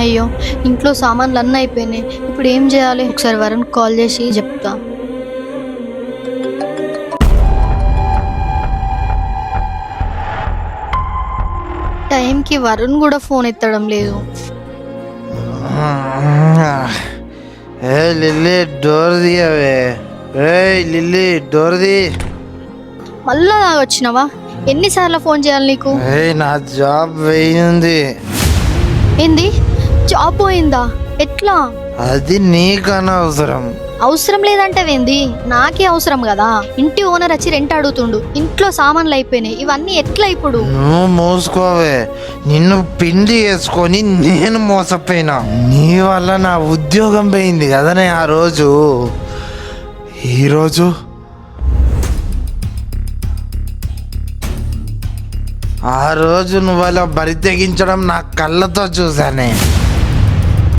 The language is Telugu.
అయ్యో, ఇంట్లో సామాన్లు అన్నీ అయిపోయినాయి. ఇప్పుడు ఏం చేయాలి? ఒకసారి వరుణ్ కాల్ చేసి చెప్తా. టైంకి వరుణ్ కూడా ఫోన్ ఎత్తడం లేదు. ఏ లిల్లీ డోర్ తీయవే. ఏ లిల్లీ డోర్ తీ. మళ్ళా వచ్చినావా? ఎన్నిసార్లు ఫోన్ చేయాలి నీకు? ఏ నా జాబ్ పోయింది. ఏంది? జాబ్ పోయిందా? ఎట్లా? అది నీకు అనవసరం. అవసరం లేదంటే ఏంది? నాకే అవసరం కదా. ఇంటి ఓనర్ వచ్చి రెంట్ అడుగుతుండు, ఇంట్లో సామాన్లు అయిపోయినాయి. ఇవన్నీ ఎట్లా ఇప్పుడు? నువ్వు మోసుకోవే. నిన్ను పిండి వేసుకొని నేను మోసపోయినా. నీ వల్ల నా ఉద్యోగం పోయింది కదనే ఆ రోజు. ఈరోజు ఆ రోజు నువ్వు అలా బరి తెగించడం నా కళ్ళతో చూసానే.